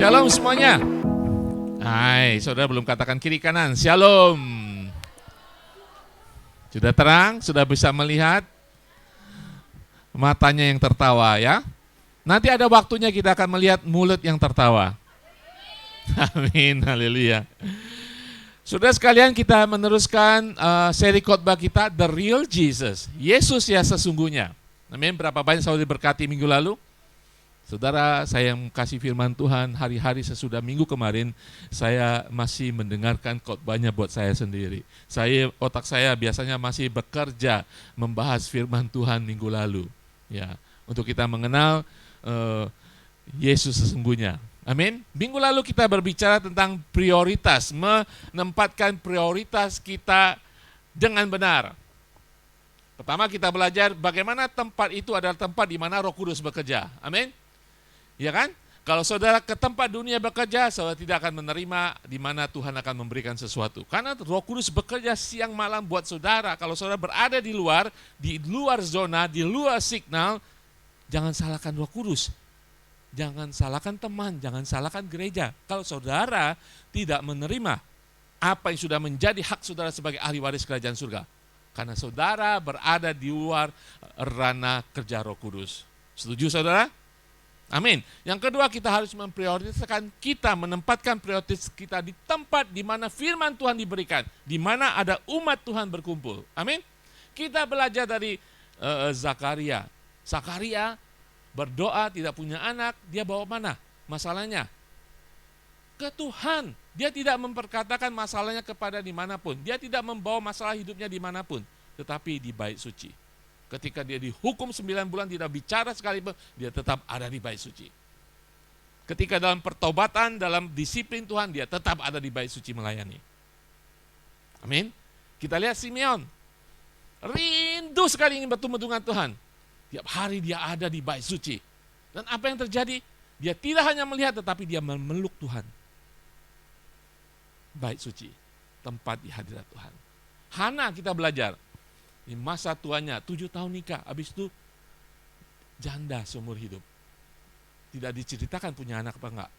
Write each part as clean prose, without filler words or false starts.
Shalom semuanya. Hai, saudara belum katakan kiri kanan. Shalom. Sudah terang, sudah bisa melihat matanya yang tertawa ya. Nanti ada waktunya kita akan melihat mulut yang tertawa. Amin, haleluya. Saudara sekalian, kita meneruskan seri khotbah kita The Real Jesus, Yesus yang sesungguhnya. Amin. Berapa banyak saudara diberkati minggu lalu? Saudara, saya yang kasih firman Tuhan hari-hari sesudah minggu kemarin, saya masih mendengarkan khotbahnya buat saya sendiri. Otak saya biasanya masih bekerja membahas firman Tuhan minggu lalu. Ya, untuk kita mengenal Yesus sesungguhnya. Amin. Minggu lalu kita berbicara tentang prioritas, menempatkan prioritas kita dengan benar. Pertama kita belajar bagaimana tempat itu adalah tempat di mana Roh Kudus bekerja. Amin. Ya kan? Kalau saudara ke tempat dunia bekerja, saudara tidak akan menerima di mana Tuhan akan memberikan sesuatu. Karena Roh Kudus bekerja siang malam buat saudara. Kalau saudara berada di luar zona, di luar signal, jangan salahkan Roh Kudus. Jangan salahkan teman, jangan salahkan gereja. Kalau saudara tidak menerima apa yang sudah menjadi hak saudara sebagai ahli waris kerajaan surga. Karena saudara berada di luar ranah kerja Roh Kudus. Setuju saudara? Amin. Yang kedua, kita harus memprioritaskan, kita menempatkan prioritas kita di tempat di mana firman Tuhan diberikan, di mana ada umat Tuhan berkumpul. Amin. Kita belajar dari Zakaria. Zakaria berdoa tidak punya anak, dia bawa mana masalahnya? Ke Tuhan. Dia tidak memperkatakan masalahnya kepada dimanapun. Dia tidak membawa masalah hidupnya dimanapun, tetapi di bait suci. Ketika dia dihukum 9 bulan tidak bicara sekalipun, dia tetap ada di bait suci. Ketika dalam pertobatan, dalam disiplin Tuhan, dia tetap ada di bait suci melayani. Amin. Kita lihat Simeon. Rindu sekali ingin bertemu dengan Tuhan. Tiap hari dia ada di bait suci. Dan apa yang terjadi? Dia tidak hanya melihat, tetapi dia memeluk Tuhan. Bait suci, tempat di hadirat Tuhan. Hana kita belajar. Di masa tuanya, 7 tahun nikah, habis itu janda seumur hidup. Tidak diceritakan punya anak apa enggak.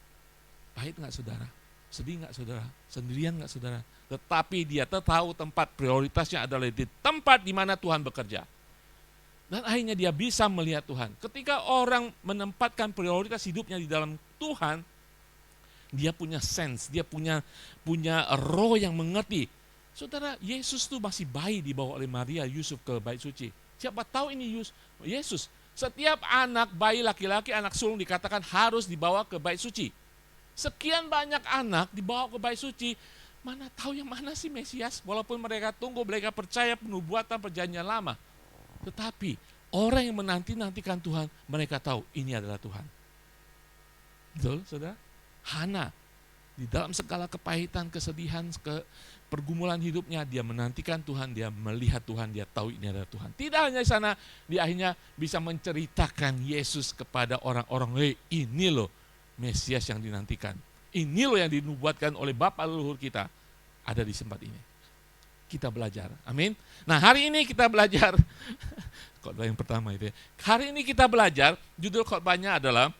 Pahit enggak saudara? Sedih enggak saudara? Sendirian enggak saudara? Tetapi dia tahu tempat prioritasnya adalah di tempat di mana Tuhan bekerja. Dan akhirnya dia bisa melihat Tuhan. Ketika orang menempatkan prioritas hidupnya di dalam Tuhan, dia punya sense, dia punya roh yang mengerti. Saudara, Yesus itu masih bayi dibawa oleh Maria Yusuf ke bait suci. Siapa tahu ini Yesus. Setiap anak bayi laki-laki, anak sulung dikatakan harus dibawa ke bait suci. Sekian banyak anak dibawa ke bait suci. Mana tahu yang mana sih Mesias? Walaupun mereka tunggu, mereka percaya penubuatan perjanjian lama. Tetapi orang yang menanti-nantikan Tuhan, mereka tahu ini adalah Tuhan. Betul, saudara? Hana, di dalam segala kepahitan, kesedihan, pergumulan hidupnya, dia menantikan Tuhan, dia melihat Tuhan, dia tahu ini adalah Tuhan. Tidak hanya di sana, dia akhirnya bisa menceritakan Yesus kepada orang-orang, ini loh Mesias yang dinantikan. Ini loh yang dinubuatkan oleh Bapa leluhur kita, ada di tempat ini. Kita belajar, amin. Nah hari ini kita belajar, khotbah yang pertama itu ya. Hari ini kita belajar, judul khotbahnya adalah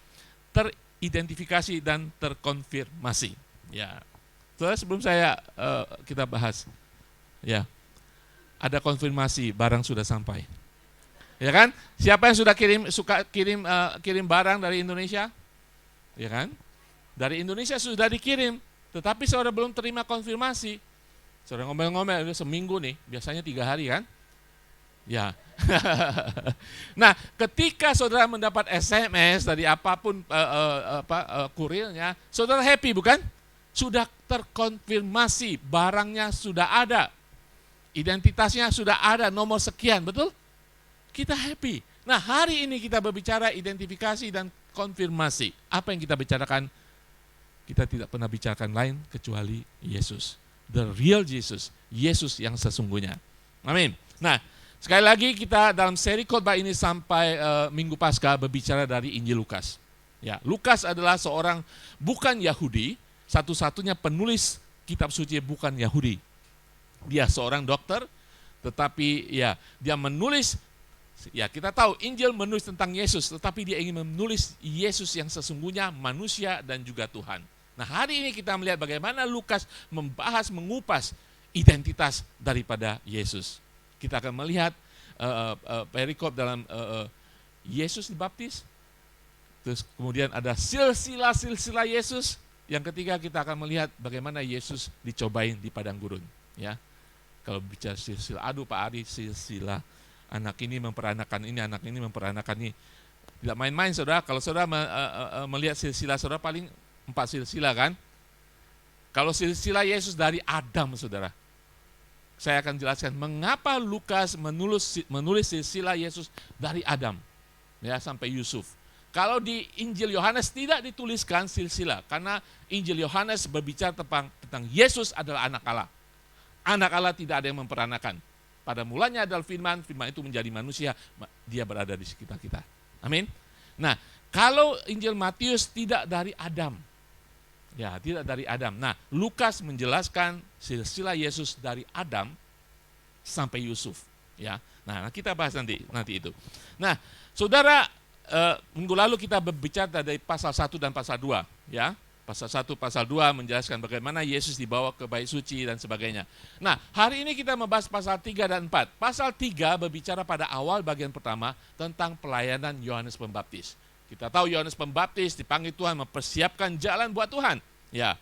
teridentifikasi dan terkonfirmasi. Ya. Soalnya sebelum kita bahas, ya, ada konfirmasi barang sudah sampai, ya kan? Siapa yang sudah kirim barang dari Indonesia, ya kan? Dari Indonesia sudah dikirim, tetapi saudara belum terima konfirmasi. Saudara ngomel-ngomel udah seminggu nih, biasanya 3 hari kan? Ya. Nah, ketika saudara mendapat SMS dari apapun kurirnya, saudara happy bukan? Sudah terkonfirmasi, barangnya sudah ada, identitasnya sudah ada, nomor sekian, betul? Kita happy. Nah hari ini kita berbicara identifikasi dan konfirmasi. Apa yang kita bicarakan? Kita tidak pernah bicarakan lain kecuali Yesus. The real Jesus, Yesus yang sesungguhnya. Amin. Nah sekali lagi kita dalam seri khotbah ini sampai Minggu Paskah berbicara dari Injil Lukas. Ya, Lukas adalah seorang bukan Yahudi, satu-satunya penulis kitab suci bukan Yahudi. Dia seorang dokter, tetapi ya dia menulis Ya, kita tahu Injil menulis tentang Yesus, tetapi dia ingin menulis Yesus yang sesungguhnya manusia dan juga Tuhan. Nah, hari ini kita melihat bagaimana Lukas membahas, mengupas identitas daripada Yesus. Kita akan melihat perikop dalam Yesus dibaptis, terus kemudian ada silsilah Yesus. Yang ketiga kita akan melihat bagaimana Yesus dicobain di padang gurun. Ya, kalau bicara silsilah, aduh Pak Ari, silsilah anak ini memperanakan ini, anak ini memperanakan ini. Tidak main-main saudara, kalau saudara melihat silsilah saudara paling 4 silsilah kan. Kalau silsilah Yesus dari Adam saudara. Saya akan jelaskan mengapa Lukas menulis silsilah Yesus dari Adam ya sampai Yusuf. Kalau di Injil Yohanes tidak dituliskan silsilah, karena Injil Yohanes berbicara tentang Yesus adalah anak Allah. Anak Allah tidak ada yang memperanakan. Pada mulanya adalah firman, firman itu menjadi manusia, dia berada di sekitar kita. Amin. Nah, kalau Injil Matius tidak dari Adam. Ya, tidak dari Adam. Nah, Lukas menjelaskan silsilah Yesus dari Adam sampai Yusuf. Ya, nah kita bahas nanti itu. Nah, saudara, minggu lalu kita berbicara dari pasal 1 dan pasal 2. Ya, pasal 1, pasal 2 menjelaskan bagaimana Yesus dibawa ke bait suci dan sebagainya. Nah, hari ini kita membahas pasal 3 dan 4. Pasal 3 berbicara pada awal bagian pertama tentang pelayanan Yohanes Pembaptis. Kita tahu Yohanes Pembaptis dipanggil Tuhan mempersiapkan jalan buat Tuhan. Ya,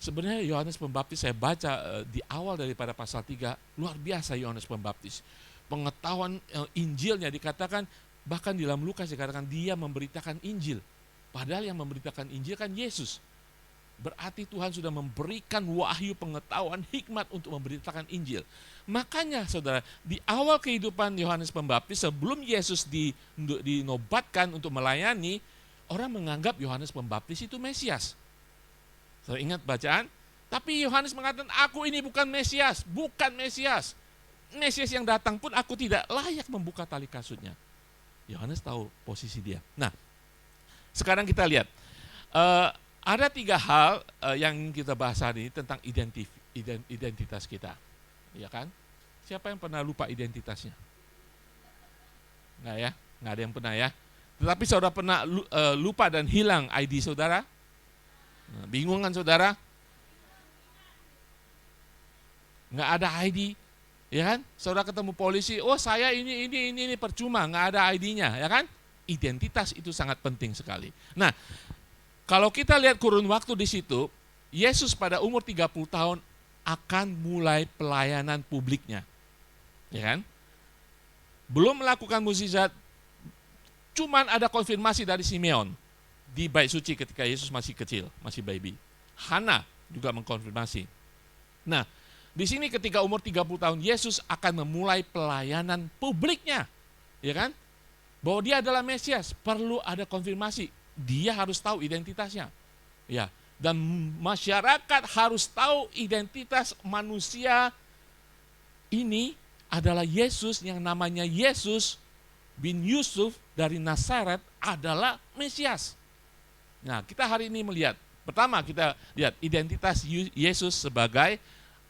sebenarnya Yohanes Pembaptis saya baca di awal daripada pasal 3, luar biasa Yohanes Pembaptis. Pengetahuan Injilnya dikatakan, bahkan di dalam Lukas dikatakan dia memberitakan Injil. Padahal yang memberitakan Injil kan Yesus. Berarti Tuhan sudah memberikan wahyu, pengetahuan, hikmat untuk memberitakan Injil. Makanya saudara, di awal kehidupan Yohanes Pembaptis, sebelum Yesus dinobatkan untuk melayani, orang menganggap Yohanes Pembaptis itu Mesias. Saya ingat bacaan, tapi Yohanes mengatakan, aku ini bukan Mesias, bukan Mesias. Mesias yang datang pun aku tidak layak membuka tali kasutnya. Yohanes tahu posisi dia. Nah, sekarang kita lihat, ada 3 hal yang kita bahas hari ini tentang identitas kita, ya kan? Siapa yang pernah lupa identitasnya? Nggak ya, nggak ada yang pernah ya. Tetapi saudara pernah lupa dan hilang ID saudara? Nah, bingung kan saudara? Nggak ada ID, ya kan? Saudara ketemu polisi, oh saya ini percuma, nggak ada ID-nya, ya kan? Identitas itu sangat penting sekali. Nah, kalau kita lihat kurun waktu di situ, Yesus pada umur 30 tahun akan mulai pelayanan publiknya. Ya kan? Belum melakukan mukjizat, cuman ada konfirmasi dari Simeon di bait suci ketika Yesus masih kecil, masih baby. Hana juga mengkonfirmasi. Nah, di sini ketika umur 30 tahun Yesus akan memulai pelayanan publiknya. Ya kan? Bahwa dia adalah Mesias, perlu ada konfirmasi. Dia harus tahu identitasnya. Ya, dan masyarakat harus tahu identitas manusia ini adalah Yesus, yang namanya Yesus bin Yusuf dari Nazaret adalah Mesias. Nah, kita hari ini melihat, pertama kita lihat identitas Yesus sebagai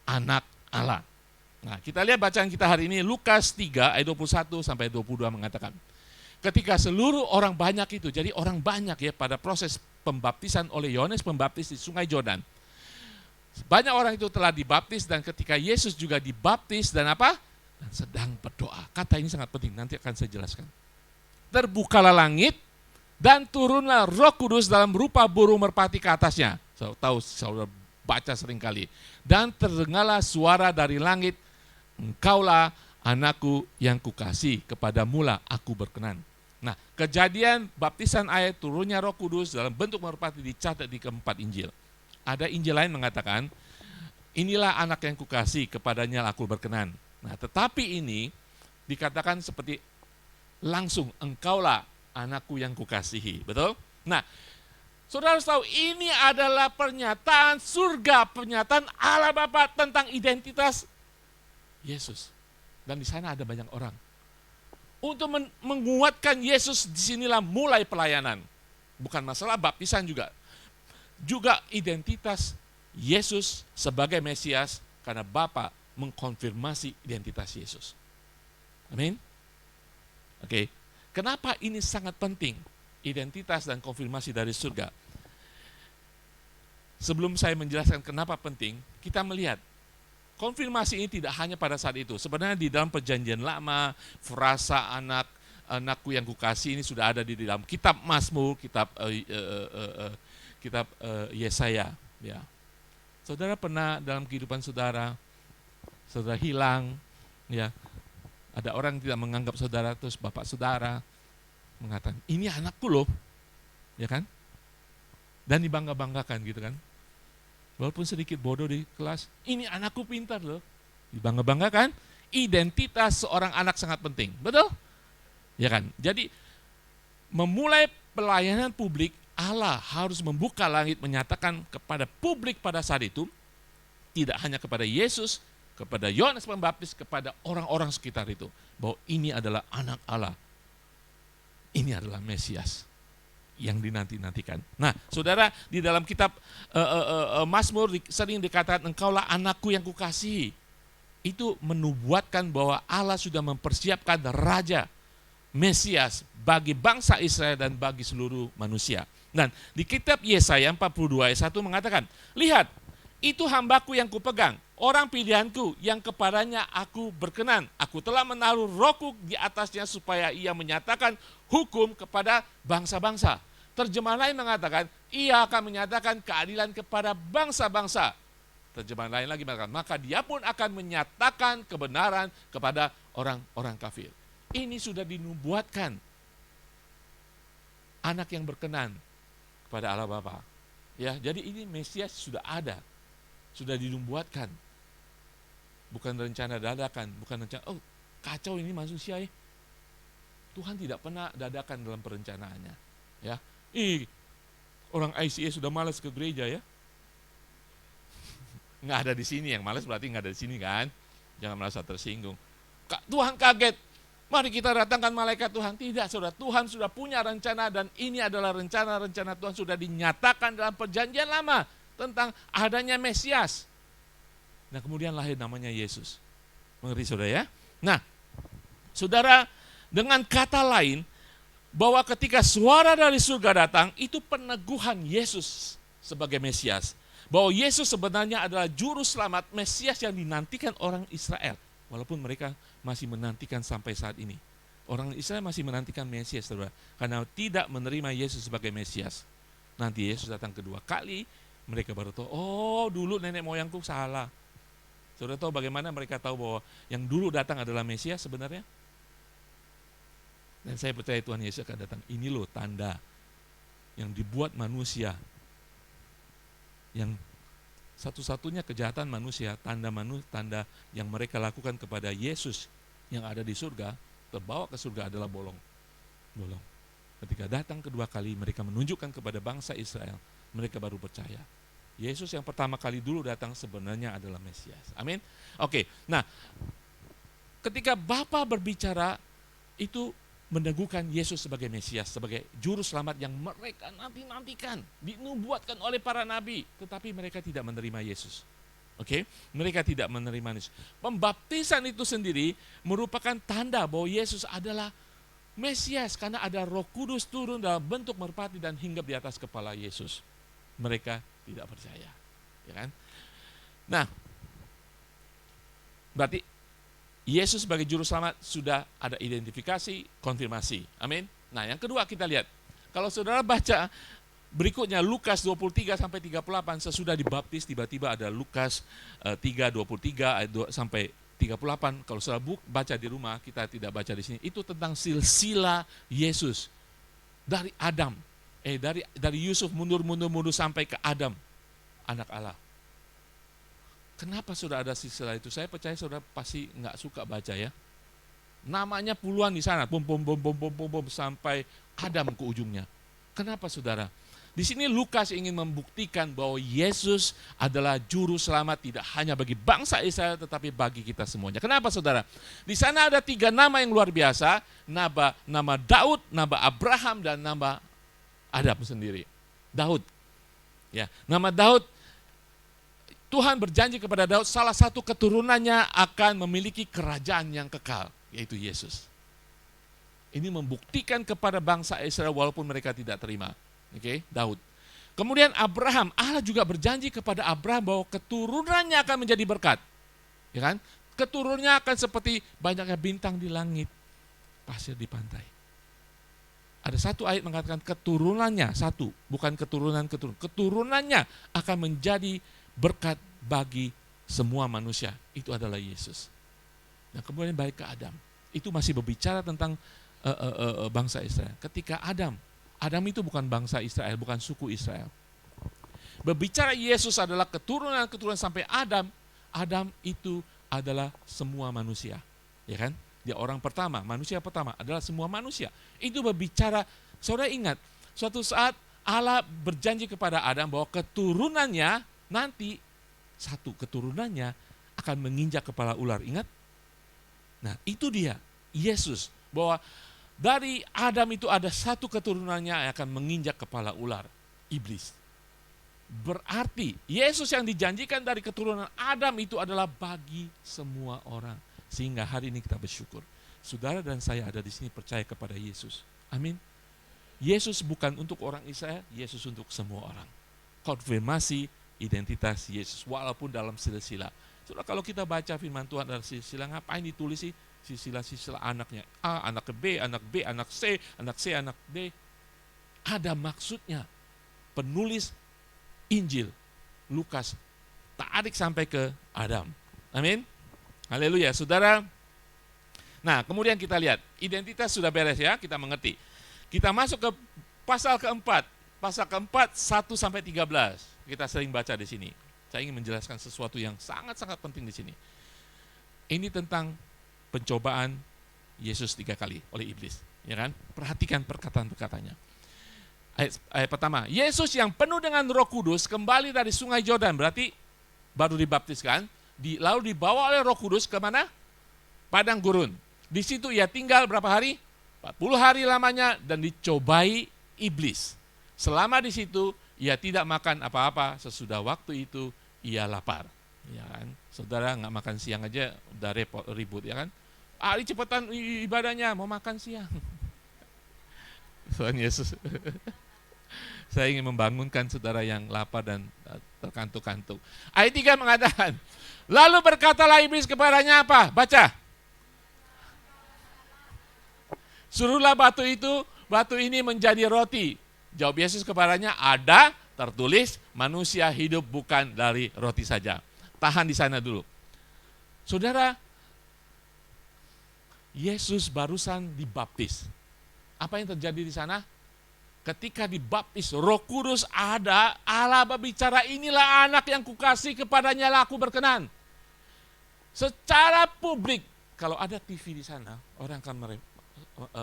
anak Allah. Nah, kita lihat bacaan kita hari ini, Lukas 3 ayat 21 sampai 22 mengatakan, ketika seluruh orang banyak itu, jadi orang banyak ya pada proses pembaptisan oleh Yohanes Pembaptis di Sungai Yordan. Banyak orang itu telah dibaptis, dan ketika Yesus juga dibaptis dan apa? Dan sedang berdoa. Kata ini sangat penting, nanti akan saya jelaskan. Terbukalah langit dan turunlah Roh Kudus dalam rupa burung merpati ke atasnya. Saya tahu, saudara baca seringkali. Dan terdengarlah suara dari langit, engkaulah anakku yang kukasih, kepadamulah aku berkenan. Nah, kejadian baptisan air turunnya Roh Kudus dalam bentuk merpati dicatat di keempat Injil. Ada Injil lain mengatakan, inilah anak yang kukasih, kepadanya aku berkenan. Nah, tetapi ini dikatakan seperti langsung, engkaulah anakku yang kukasihi. Betul? Nah, saudara harus tahu, ini adalah pernyataan surga, pernyataan Allah Bapa tentang identitas Yesus. Dan di sana ada banyak orang. Untuk menguatkan Yesus, disinilah mulai pelayanan. Bukan masalah baptisan juga. Juga identitas Yesus sebagai Mesias, karena Bapa mengkonfirmasi identitas Yesus. Amin. Oke. Kenapa ini sangat penting? Identitas dan konfirmasi dari surga. Sebelum saya menjelaskan kenapa penting, kita melihat konfirmasi ini tidak hanya pada saat itu. Sebenarnya di dalam perjanjian lama, frasa anakku yang kukasih ini sudah ada di dalam kitab Mazmur, kitab Yesaya. Ya. Saudara pernah dalam kehidupan saudara hilang, ya, ada orang yang tidak menganggap saudara, terus bapak saudara mengatakan, ini anakku loh, ya kan? Dan dibangga-banggakan gitu kan? Walaupun sedikit bodoh di kelas, ini anakku pintar loh. Dibangga-banggakan, identitas seorang anak sangat penting. Betul? Ya kan? Jadi, memulai pelayanan publik, Allah harus membuka langit menyatakan kepada publik pada saat itu, tidak hanya kepada Yesus, kepada Yohanes Pembaptis, kepada orang-orang sekitar itu, bahwa ini adalah anak Allah. Ini adalah Mesias yang dinanti-nantikan. Nah, saudara, di dalam kitab Mazmur sering dikatakan, engkaulah anakku yang kukasihi. Itu menubuatkan bahwa Allah sudah mempersiapkan Raja, Mesias, bagi bangsa Israel dan bagi seluruh manusia. Dan di kitab Yesaya 42 ayat 1 mengatakan, lihat, itu hambaku yang kupegang, orang pilihanku yang kepadanya aku berkenan. Aku telah menaruh rohku di atasnya supaya ia menyatakan hukum kepada bangsa-bangsa. Terjemahan lain mengatakan, ia akan menyatakan keadilan kepada bangsa-bangsa. Terjemahan lain lagi mengatakan, maka dia pun akan menyatakan kebenaran kepada orang-orang kafir. Ini sudah dinubuatkan. Anak yang berkenan kepada Allah Bapa. Ya, jadi ini Mesias sudah ada. Sudah dinubuatkan. Bukan rencana dadakan, bukan rencana, oh kacau ini manusia ya. Tuhan tidak pernah dadakan dalam perencanaannya. Ya. Orang ICA sudah malas ke gereja ya. Nggak ada di sini, yang malas berarti nggak ada di sini kan. Jangan merasa tersinggung. Tuhan kaget, mari kita datangkan malaikat Tuhan. Tidak, saudara, Tuhan sudah punya rencana dan ini adalah rencana-rencana Tuhan sudah dinyatakan dalam perjanjian lama tentang adanya Mesias. Nah, kemudian lahir namanya Yesus. Mengerti saudara ya? Nah, saudara, dengan kata lain, bahwa ketika suara dari surga datang, itu peneguhan Yesus sebagai Mesias. Bahwa Yesus sebenarnya adalah juru selamat, Mesias yang dinantikan orang Israel. Walaupun mereka masih menantikan sampai saat ini. Orang Israel masih menantikan Mesias, saudara. Karena tidak menerima Yesus sebagai Mesias. Nanti Yesus datang kedua kali, mereka baru tahu, oh dulu nenek moyangku salah. Saudara tahu bagaimana mereka tahu bahwa yang dulu datang adalah Mesias sebenarnya? Dan saya percaya Tuhan Yesus akan datang. Ini loh tanda yang dibuat manusia. Yang satu-satunya kejahatan manusia, tanda yang mereka lakukan kepada Yesus yang ada di surga, terbawa ke surga adalah bolong. Ketika datang kedua kali, mereka menunjukkan kepada bangsa Israel, mereka baru percaya. Yesus yang pertama kali dulu datang sebenarnya adalah Mesias. Amin. Oke, nah ketika Bapa berbicara, itu meneguhkan Yesus sebagai Mesias, sebagai juru selamat yang mereka nanti-nantikan, dinubuatkan oleh para nabi, tetapi mereka tidak menerima Yesus. Oke, mereka tidak menerima Yesus. Pembaptisan itu sendiri merupakan tanda bahwa Yesus adalah Mesias, karena ada Roh Kudus turun dalam bentuk merpati dan hinggap di atas kepala Yesus. Mereka tidak percaya, ya kan? Nah, berarti Yesus sebagai juru selamat sudah ada identifikasi, konfirmasi. Amin. Nah, yang kedua kita lihat. Kalau saudara baca berikutnya Lukas 23 sampai 38, sesudah dibaptis tiba-tiba ada Lukas 3:23 ayat 2 sampai 38. Kalau saudara baca di rumah, kita tidak baca di sini. Itu tentang silsilah Yesus dari Adam. Dari Yusuf mundur sampai ke Adam, anak Allah. Kenapa sudah ada silsilah itu? Saya percaya saudara pasti nggak suka baca ya. Namanya puluhan di sana, sampai Adam ke ujungnya. Kenapa saudara? Di sini Lukas ingin membuktikan bahwa Yesus adalah juru selamat tidak hanya bagi bangsa Israel tetapi bagi kita semuanya. Kenapa saudara? Di sana ada 3 nama yang luar biasa, nama Daud, nama Abraham dan nama Adam sendiri. Daud. Ya, nama Daud, Tuhan berjanji kepada Daud salah satu keturunannya akan memiliki kerajaan yang kekal, yaitu Yesus. Ini membuktikan kepada bangsa Israel walaupun mereka tidak terima. Oke, Daud. Kemudian Abraham, Allah juga berjanji kepada Abraham bahwa keturunannya akan menjadi berkat. Ya kan? Keturunannya akan seperti banyaknya bintang di langit, pasir di pantai. Ada satu ayat mengatakan keturunannya, satu, bukan keturunannya akan menjadi berkat bagi semua manusia. Itu adalah Yesus. Nah, kemudian balik ke Adam. Itu masih berbicara tentang bangsa Israel. Ketika Adam itu bukan bangsa Israel, bukan suku Israel. Berbicara Yesus adalah keturunan sampai Adam. Adam itu adalah semua manusia, ya kan? Dia orang pertama, manusia pertama adalah semua manusia. Itu berbicara, saudara ingat, suatu saat Allah berjanji kepada Adam bahwa keturunannya nanti satu keturunannya akan menginjak kepala ular. Ingat? Nah, itu dia Yesus, bahwa dari Adam itu ada satu keturunannya yang akan menginjak kepala ular, iblis. Berarti Yesus yang dijanjikan dari keturunan Adam itu adalah bagi semua orang. Sehingga hari ini kita bersyukur. Saudara dan saya ada di sini percaya kepada Yesus. Amin. Yesus bukan untuk orang Israel, Yesus untuk semua orang. Konfirmasi identitas Yesus walaupun dalam silsilah. Saudara, kalau kita baca firman Tuhan dalam silsilah, ngapain ditulis sih? Silsilah anaknya A, anak B, anak B, anak C, anak D. Ada maksudnya. Penulis Injil Lukas tarik sampai ke Adam. Amin. Haleluya, saudara. Nah, kemudian kita lihat identitas sudah beres ya, kita mengerti. Kita masuk ke pasal keempat. Pasal keempat 1 sampai 13. Kita sering baca di sini. Saya ingin menjelaskan sesuatu yang sangat-sangat penting di sini. Ini tentang pencobaan Yesus 3 kali oleh iblis, ya kan? Perhatikan perkataan-perkataannya. Ayat pertama, Yesus yang penuh dengan Roh Kudus kembali dari Sungai Yordan, berarti baru dibaptiskan, lalu dibawa oleh Roh Kudus ke mana? Padang gurun. Di situ ia tinggal berapa hari? 40 hari lamanya dan dicobai iblis. Selama di situ ia tidak makan apa-apa, sesudah waktu itu ia lapar. Ya kan? Saudara nggak makan siang aja udah ribut, ya kan? Ali cepetan ibadahnya, mau makan siang. Tuhan Yesus. Saya ingin membangunkan saudara yang lapar dan terkantuk-kantuk. Ayat 3 mengatakan, lalu berkatalah iblis kepadanya apa? Baca. Suruhlah batu ini menjadi roti. Jawab Yesus kepadanya, ada tertulis manusia hidup bukan dari roti saja. Tahan di sana dulu. Saudara, Yesus barusan dibaptis. Apa yang terjadi di sana? Ketika dibaptis, Roh Kudus ada, Allah berbicara, inilah anak yang kukasih, kepadanya lah aku berkenan. Secara publik, kalau ada TV di sana, orang akan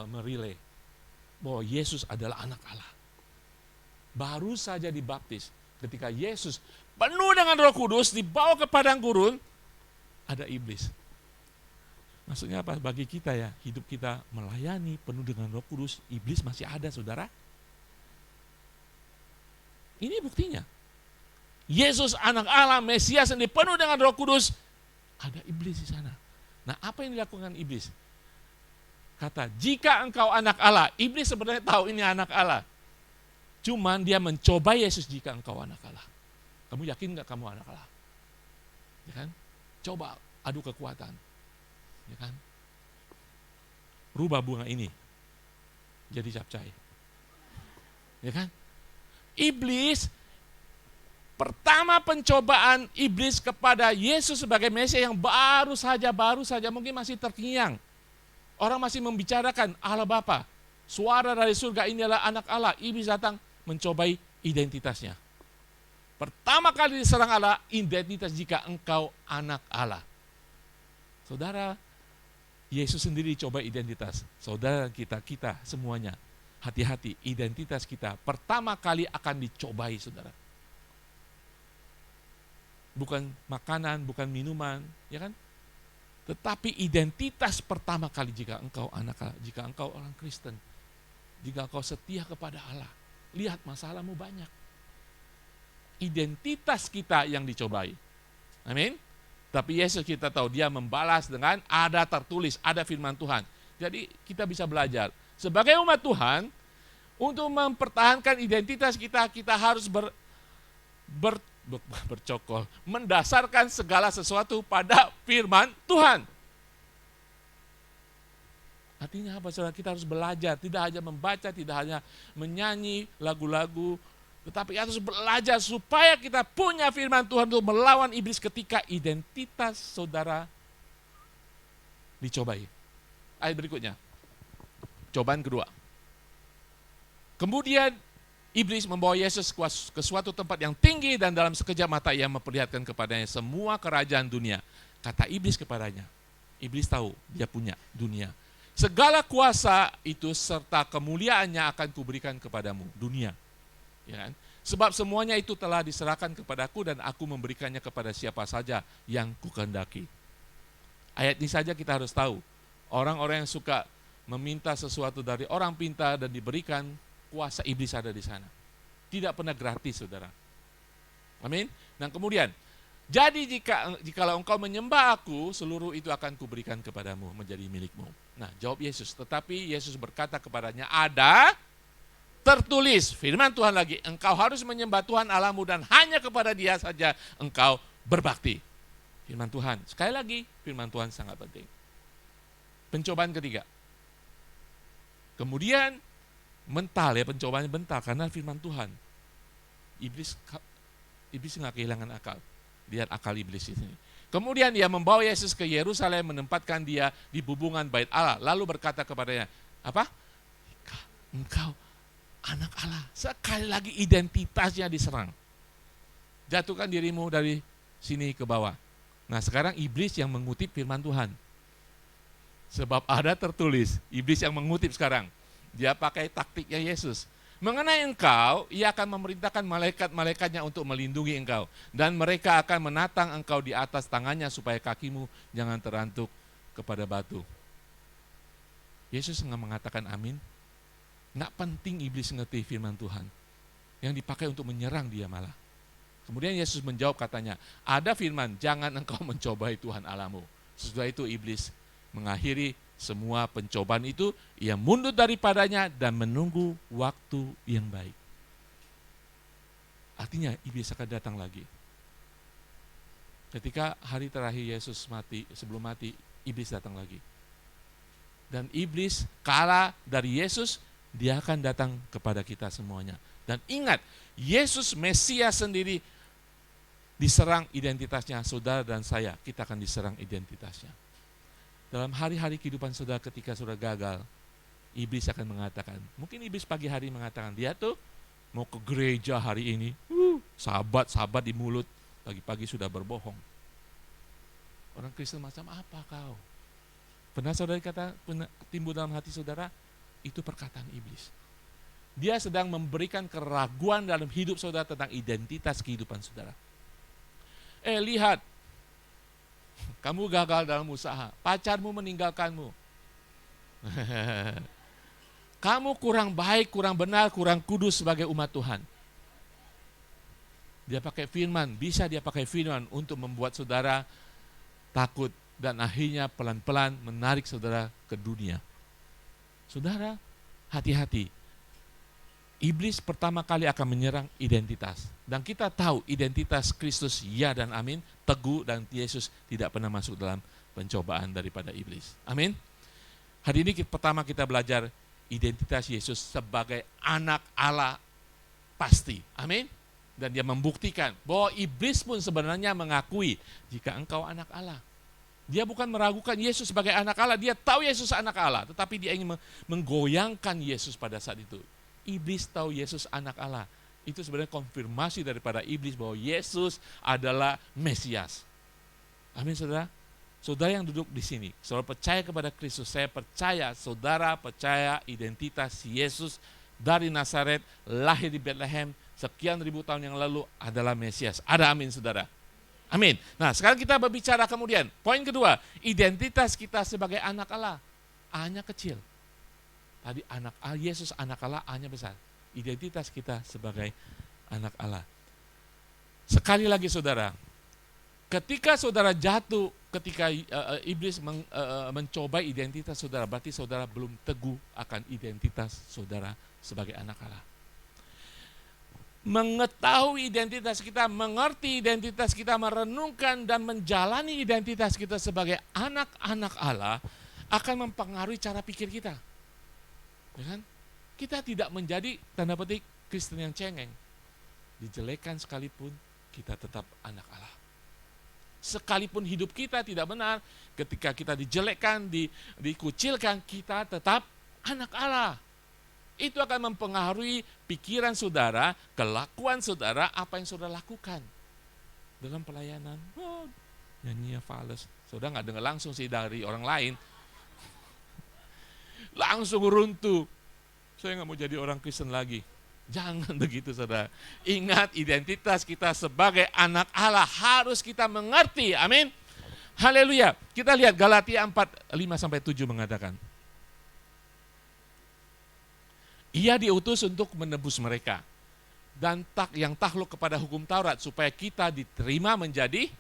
merilai bahwa Yesus adalah anak Allah. Baru saja dibaptis, ketika Yesus penuh dengan Roh Kudus dibawa ke padang gurun, ada iblis. Maksudnya apa? Bagi kita ya, hidup kita melayani penuh dengan Roh Kudus, iblis masih ada, saudara. Ini buktinya. Yesus anak Allah, Mesias yang dipenuh dengan Roh Kudus, ada iblis di sana. Nah, apa yang dilakukan iblis? Kata, jika engkau anak Allah, iblis sebenarnya tahu ini anak Allah. Cuman dia mencoba Yesus, jika engkau anak Allah. Kamu yakin nggak kamu anak Allah? Ya kan? Coba adu kekuatan. Ya kan? Rubah bunga ini jadi capcay. Ya kan? Iblis, pertama pencobaan iblis kepada Yesus sebagai Mesias yang baru saja mungkin masih terkiang. Orang masih membicarakan Allah Bapa. Suara dari surga, ini adalah anak Allah. Iblis datang mencobai identitasnya. Pertama kali diserang Allah, identitas jika engkau anak Allah. Saudara, Yesus sendiri coba identitas. Saudara kita semuanya. Hati-hati, identitas kita pertama kali akan dicobai, saudara. Bukan makanan, bukan minuman, ya kan? Tetapi identitas pertama kali jika engkau anak Allah, jika engkau orang Kristen, jika engkau setia kepada Allah, lihat masalahmu banyak. Identitas kita yang dicobai. Amin. Tapi Yesus kita tahu dia membalas dengan ada tertulis, ada firman Tuhan. Jadi kita bisa belajar. Sebagai umat Tuhan, untuk mempertahankan identitas kita, kita harus bercokol, mendasarkan segala sesuatu pada firman Tuhan. Artinya apa, saudara? Kita harus belajar, tidak hanya membaca, tidak hanya menyanyi lagu-lagu, tetapi harus belajar supaya kita punya firman Tuhan untuk melawan iblis ketika identitas saudara dicobai. Ayat berikutnya, cobaan kedua. Kemudian iblis membawa Yesus ke suatu tempat yang tinggi dan dalam sekejap mata ia memperlihatkan kepadanya semua kerajaan dunia. Kata iblis kepadanya, iblis tahu dia punya dunia. Segala kuasa itu serta kemuliaannya akan kuberikan kepadamu, dunia. Ya kan? Sebab semuanya itu telah diserahkan kepadaku dan aku memberikannya kepada siapa saja yang kukehendaki. Ayat ini saja kita harus tahu. Orang-orang yang suka meminta sesuatu dari orang pintar dan diberikan, kuasa iblis ada di sana. Tidak pernah gratis, saudara. Amin. Dan kemudian, jadi jikalau engkau menyembah aku, seluruh itu akan kuberikan kepadamu, menjadi milikmu. Nah, jawab Yesus. Tetapi Yesus berkata kepadanya, ada tertulis, firman Tuhan lagi, engkau harus menyembah Tuhan Allahmu dan hanya kepada Dia saja engkau berbakti. Firman Tuhan. Sekali lagi, firman Tuhan sangat penting. Pencobaan ketiga. Kemudian mental, ya, pencobaannya mental karena firman Tuhan. Iblis nggak kehilangan akal. Lihat akal iblis ini. Kemudian dia membawa Yesus ke Yerusalem, menempatkan dia di bubungan bait Allah, lalu berkata kepadanya, apa? Engkau anak Allah. Sekali lagi identitasnya diserang. Jatuhkan dirimu dari sini ke bawah. Nah, sekarang iblis yang mengutip firman Tuhan. Sebab ada tertulis, iblis yang mengutip sekarang. Dia pakai taktiknya Yesus. Mengenai engkau, ia akan memerintahkan malaikat-malaikatnya untuk melindungi engkau. Dan mereka akan menatang engkau di atas tangannya supaya kakimu jangan terantuk kepada batu. Yesus nggak mengatakan amin. Nggak penting iblis ngerti firman Tuhan. Yang dipakai untuk menyerang dia malah. Kemudian Yesus menjawab katanya, ada firman, jangan engkau mencobai Tuhan Allahmu. Sesudah itu iblis mengakhiri semua pencobaan itu, ia mundur daripadanya dan menunggu waktu yang baik. Artinya iblis akan datang lagi. Ketika hari terakhir Yesus mati, sebelum mati, iblis datang lagi. Dan iblis kalah dari Yesus, dia akan datang kepada kita semuanya. Dan ingat, Yesus Mesias sendiri diserang identitasnya, saudara dan saya, kita akan diserang identitasnya. Dalam hari-hari kehidupan saudara ketika saudara gagal, iblis akan mengatakan, mungkin iblis pagi hari mengatakan, dia tuh mau ke gereja hari ini, sahabat-sahabat di mulut, pagi-pagi sudah berbohong. Orang Kristen macam apa kau? Pernah saudara timbul dalam hati saudara, itu perkataan iblis. Dia sedang memberikan keraguan dalam hidup saudara tentang identitas kehidupan saudara. Lihat, kamu gagal dalam usaha, pacarmu meninggalkanmu. Kamu kurang baik, kurang benar, kurang kudus sebagai umat Tuhan. Dia pakai firman, bisa dia pakai firman untuk membuat saudara takut dan akhirnya pelan-pelan menarik saudara ke dunia. Saudara, hati-hati. Iblis pertama kali akan menyerang identitas. Dan kita tahu identitas Kristus ya dan amin, teguh, dan Yesus tidak pernah masuk dalam pencobaan daripada iblis. Amin. Hari ini pertama kita belajar identitas Yesus sebagai anak Allah pasti. Amin. Dan dia membuktikan bahwa iblis pun sebenarnya mengakui jika engkau anak Allah. Dia bukan meragukan Yesus sebagai anak Allah, dia tahu Yesus anak Allah, tetapi dia ingin menggoyangkan Yesus pada saat itu. Iblis tahu Yesus anak Allah. Itu sebenarnya konfirmasi daripada iblis bahwa Yesus adalah Mesias. Amin, saudara. Saudara yang duduk di sini, saudara percaya kepada Kristus, saya percaya, saudara percaya identitas Yesus dari Nazaret, lahir di Bethlehem, sekian ribu tahun yang lalu adalah Mesias. Ada amin, saudara. Amin. Nah, sekarang kita berbicara kemudian. Poin kedua, identitas kita sebagai anak Allah. A-nya kecil. Tadi anak Allah, Yesus anak Allah, A-nya besar. Identitas kita sebagai anak Allah. Sekali lagi saudara, ketika saudara jatuh ketika iblis mencoba identitas saudara, berarti saudara belum teguh akan identitas saudara sebagai anak Allah. Mengetahui identitas kita, mengerti identitas kita, merenungkan dan menjalani identitas kita sebagai anak-anak Allah akan mempengaruhi cara pikir kita. Ya kan? Kita tidak menjadi tanda petik Kristen yang cengeng. Dijelekan sekalipun kita tetap anak Allah. Sekalipun hidup kita tidak benar, ketika kita dijelekan, dikucilkan, kita tetap anak Allah. Itu akan mempengaruhi pikiran saudara, kelakuan saudara, apa yang saudara lakukan dalam pelayanan. Nyanyinya fales, saudara nggak dengar langsung sih dari orang lain, langsung runtuh. Saya nggak mau jadi orang Kristen lagi. Jangan begitu saudara. Ingat identitas kita sebagai anak Allah harus kita mengerti. Amin. Haleluya. Kita lihat Galatia 4:5-7 mengatakan, Ia diutus untuk menebus mereka dan yang takluk kepada hukum Taurat supaya kita diterima menjadi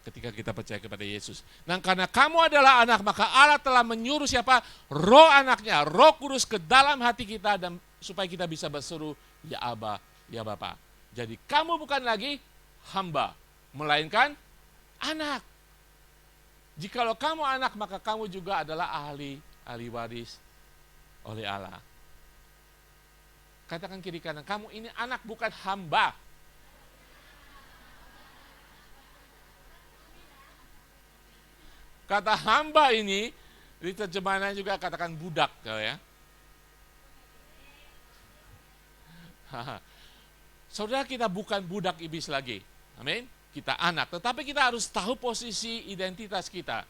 ketika kita percaya kepada Yesus. Dan karena kamu adalah anak, maka Allah telah menyuruh siapa? Roh anaknya, Roh Kudus ke dalam hati kita dan supaya kita bisa berseru, ya Aba, ya Bapa. Jadi kamu bukan lagi hamba, melainkan anak. Jikalau kamu anak, maka kamu juga adalah ahli waris oleh Allah. Katakan kiri kanan, kamu ini anak bukan hamba. Kata hamba ini, di terjemahan juga katakan budak. Ya. Saudara, kita bukan budak iblis lagi. Amin. Kita anak, tetapi kita harus tahu posisi identitas kita.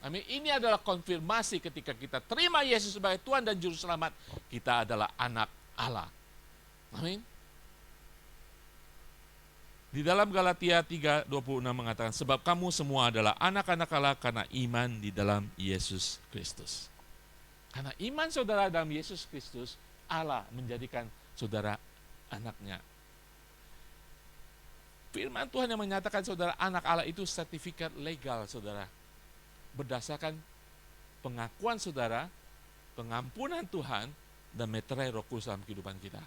Amin. Ini adalah konfirmasi ketika kita terima Yesus sebagai Tuhan dan Juru Selamat. Kita adalah anak Allah. Amin. Di dalam Galatia 3:26 mengatakan, sebab kamu semua adalah anak-anak Allah karena iman di dalam Yesus Kristus. Karena iman saudara dalam Yesus Kristus, Allah menjadikan saudara anaknya. Firman Tuhan yang menyatakan saudara anak Allah itu sertifikat legal saudara. Berdasarkan pengakuan saudara, pengampunan Tuhan, dan meterai Roh Kudus dalam kehidupan kita.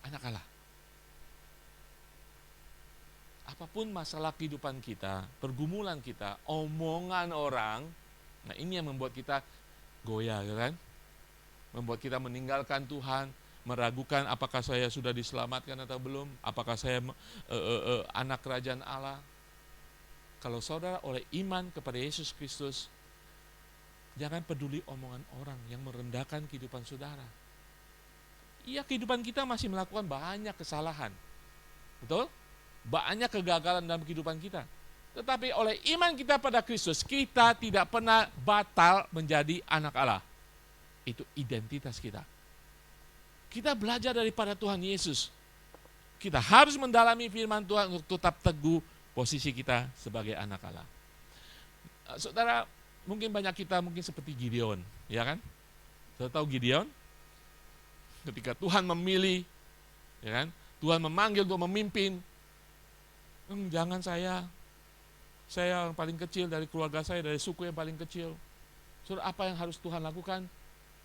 Anak Allah. Apapun masalah kehidupan kita, pergumulan kita, omongan orang, nah ini yang membuat kita goyah, kan? Membuat kita meninggalkan Tuhan, meragukan apakah saya sudah diselamatkan atau belum, apakah saya anak kerajaan Allah. Kalau saudara oleh iman kepada Yesus Kristus, jangan peduli omongan orang yang merendahkan kehidupan saudara. Iya, kehidupan kita masih melakukan banyak kesalahan. Betul? Banyak kegagalan dalam kehidupan kita. Tetapi oleh iman kita pada Kristus, kita tidak pernah batal menjadi anak Allah. Itu identitas kita. Kita belajar daripada Tuhan Yesus. Kita harus mendalami firman Tuhan untuk tetap teguh posisi kita sebagai anak Allah. Saudara, mungkin banyak kita mungkin seperti Gideon, ya kan? Saudara tahu Gideon? Ketika Tuhan memilih, ya kan? Tuhan memanggil untuk memimpin. Jangan saya yang paling kecil dari keluarga saya, dari suku yang paling kecil. Saudara, apa yang harus Tuhan lakukan?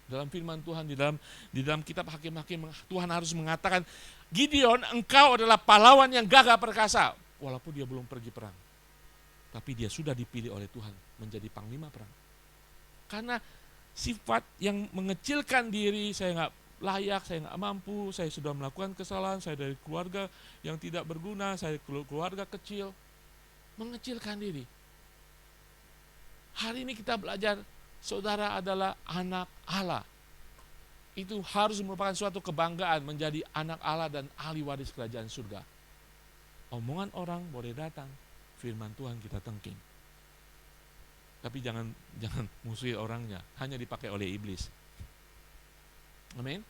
Dalam firman Tuhan, di dalam kitab Hakim-Hakim, Tuhan harus mengatakan, Gideon, engkau adalah pahlawan yang gagah perkasa. Walaupun dia belum pergi perang. Tapi dia sudah dipilih oleh Tuhan menjadi panglima perang. Karena sifat yang mengecilkan diri, saya nggak layak, saya nggak mampu, saya sudah melakukan kesalahan, saya dari keluarga yang tidak berguna, saya keluarga kecil, mengecilkan diri. Hari ini kita belajar, saudara adalah anak Allah. Itu harus merupakan suatu kebanggaan menjadi anak Allah dan ahli waris kerajaan surga. Omongan orang boleh datang, firman Tuhan kita tengking. Tapi jangan musuhi orangnya, hanya dipakai oleh iblis. Amin.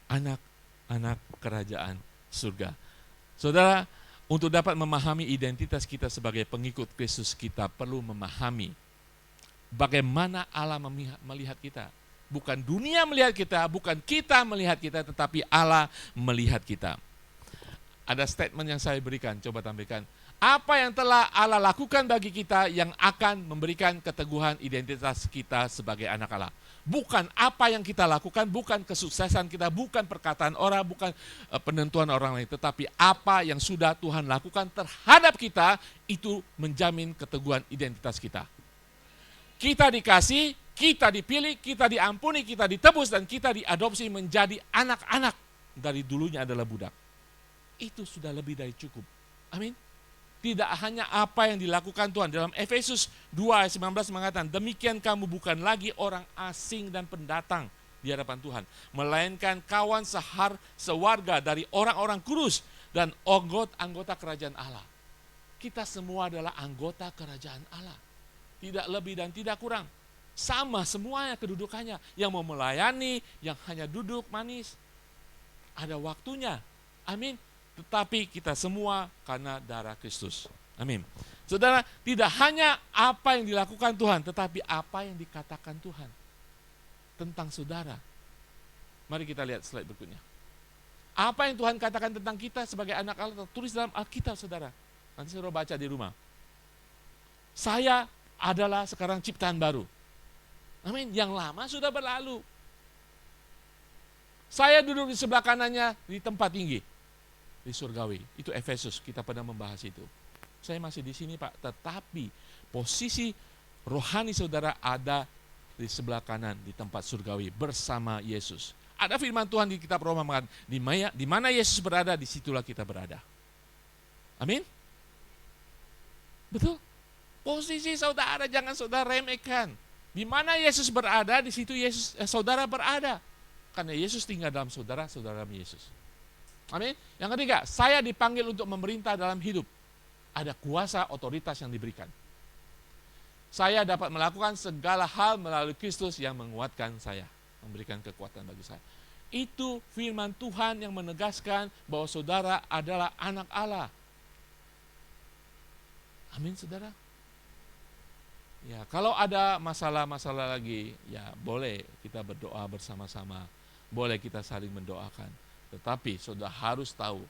Anak-anak kerajaan surga. Saudara, untuk dapat memahami identitas kita sebagai pengikut Kristus, kita perlu memahami bagaimana Allah melihat kita. Bukan dunia melihat kita, bukan kita melihat kita, tetapi Allah melihat kita. Ada statement yang saya berikan, coba tampilkan. Apa yang telah Allah lakukan bagi kita yang akan memberikan keteguhan identitas kita sebagai anak Allah. Bukan apa yang kita lakukan, bukan kesuksesan kita, bukan perkataan orang, bukan penentuan orang lain. Tetapi apa yang sudah Tuhan lakukan terhadap kita, itu menjamin keteguhan identitas kita. Kita dikasih, kita dipilih, kita diampuni, kita ditebus, dan kita diadopsi menjadi anak-anak. Dari dulunya adalah budak. Itu sudah lebih dari cukup. Amin. Tidak hanya apa yang dilakukan Tuhan. Dalam Efesus 2 ayat 19 mengatakan, demikian kamu bukan lagi orang asing dan pendatang di hadapan Tuhan, melainkan kawan sewarga dari orang-orang kudus dan anggota kerajaan Allah. Kita semua adalah anggota kerajaan Allah. Tidak lebih dan tidak kurang. Sama semuanya kedudukannya. Yang mau melayani, yang hanya duduk manis. Ada waktunya. Amin. Tetapi kita semua karena darah Kristus. Amin. Saudara, tidak hanya apa yang dilakukan Tuhan, tetapi apa yang dikatakan Tuhan tentang saudara. Mari kita lihat slide berikutnya. Apa yang Tuhan katakan tentang kita sebagai anak Allah tertulis dalam Alkitab, saudara. Nanti saudara baca di rumah. Saya adalah sekarang ciptaan baru. Amin. Yang lama sudah berlalu. Saya duduk di sebelah kanannya di tempat tinggi. Di surgawi. Itu Efesus, kita pernah membahas itu. Saya masih di sini, Pak, tetapi posisi rohani saudara ada di sebelah kanan di tempat surgawi bersama Yesus. Ada firman Tuhan di kitab Roma mengatakan, di mana Yesus berada, disitulah kita berada. Amin. Betul. Posisi saudara jangan saudara remehkan. Di mana Yesus berada, di situ saudara berada. Karena Yesus tinggal dalam saudara, saudara dalam Yesus. Amin. Yang ketiga, saya dipanggil untuk memerintah dalam hidup. Ada kuasa otoritas yang diberikan. Saya dapat melakukan segala hal melalui Kristus yang menguatkan saya, memberikan kekuatan bagi saya. Itu firman Tuhan yang menegaskan bahwa saudara adalah anak Allah. Amin, saudara. Ya, kalau ada masalah-masalah lagi, ya boleh kita berdoa bersama-sama. Boleh kita saling mendoakan. Tetapi saudara harus tahu,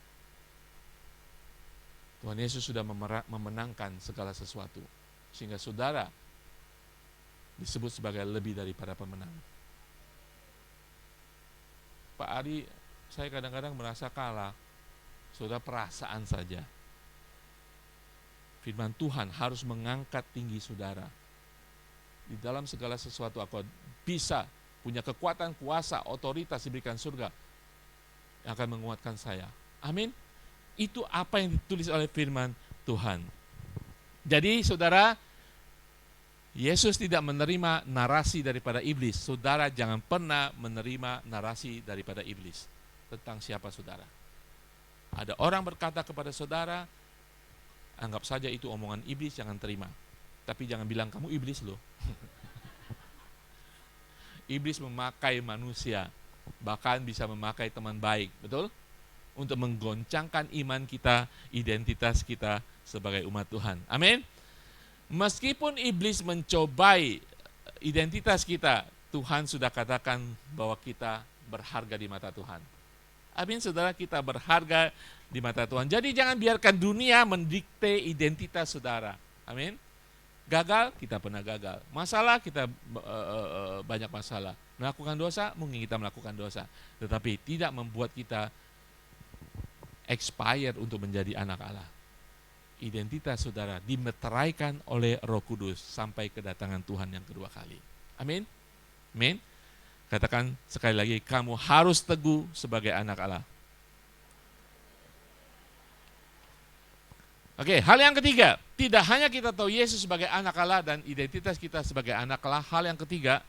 Tuhan Yesus sudah memenangkan segala sesuatu. Sehingga saudara disebut sebagai lebih daripada pemenang. Pak Ari, saya kadang-kadang merasa kalah. Saudara, perasaan saja. Firman Tuhan harus mengangkat tinggi saudara. Di dalam segala sesuatu aku bisa punya kekuatan, kuasa, otoritas diberikan surga yang akan menguatkan saya. Amin. Itu apa yang ditulis oleh firman Tuhan. Jadi saudara, Yesus tidak menerima narasi daripada iblis. Saudara jangan pernah menerima narasi daripada iblis tentang siapa saudara. Ada orang berkata kepada saudara, anggap saja itu omongan iblis, jangan terima. Tapi jangan bilang kamu iblis loh. Iblis memakai manusia, bahkan bisa memakai teman baik, betul? Untuk menggoncangkan iman kita, identitas kita sebagai umat Tuhan. Amin. Meskipun iblis mencobai identitas kita, Tuhan sudah katakan bahwa kita berharga di mata Tuhan. Amin, saudara, kita berharga di mata Tuhan. Jadi jangan biarkan dunia mendikte identitas saudara. Amin. Gagal, kita pernah gagal. Masalah, kita banyak masalah. Melakukan dosa, mungkin kita melakukan dosa. Tetapi tidak membuat kita expired untuk menjadi anak Allah. Identitas saudara dimeteraikan oleh Roh Kudus sampai kedatangan Tuhan yang kedua kali. Amin. Amin. Katakan sekali lagi, kamu harus teguh sebagai anak Allah. Oke, hal yang ketiga, tidak hanya kita tahu Yesus sebagai anak Allah dan identitas kita sebagai anak Allah, hal yang ketiga,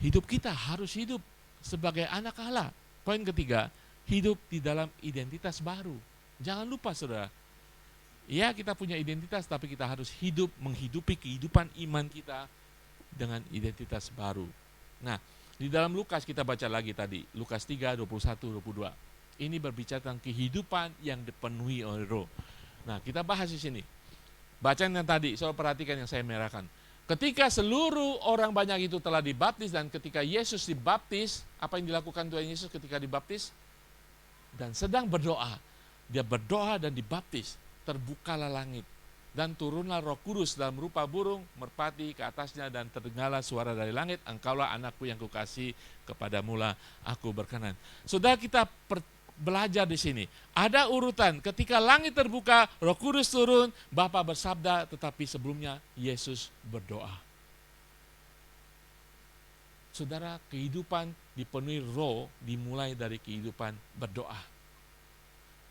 hidup kita harus hidup sebagai anak Allah. Poin ketiga, hidup di dalam identitas baru. Jangan lupa saudara, ya kita punya identitas, tapi kita harus hidup, menghidupi kehidupan iman kita dengan identitas baru. Nah, di dalam Lukas kita baca lagi tadi, Lukas 3, 21, 22. Ini berbicara tentang kehidupan yang dipenuhi oleh Roh. Nah, kita bahas di sini. Bacaan yang tadi, saudara perhatikan yang saya merahkan. Ketika seluruh orang banyak itu telah dibaptis dan ketika Yesus dibaptis, apa yang dilakukan Tuhan Yesus ketika dibaptis? Dan sedang berdoa. Dia berdoa dan dibaptis. terbukalah langit, dan turunlah Roh Kudus dalam rupa burung merpati ke atasnya, dan terdengarlah suara dari langit, engkaulah anakku yang kukasihi, kepadamulah aku berkenan. Saudara, kita belajar di sini. Ada urutan, ketika langit terbuka, Roh Kudus turun, Bapa bersabda, tetapi sebelumnya Yesus berdoa. Saudara, kehidupan dipenuhi roh dimulai dari kehidupan berdoa.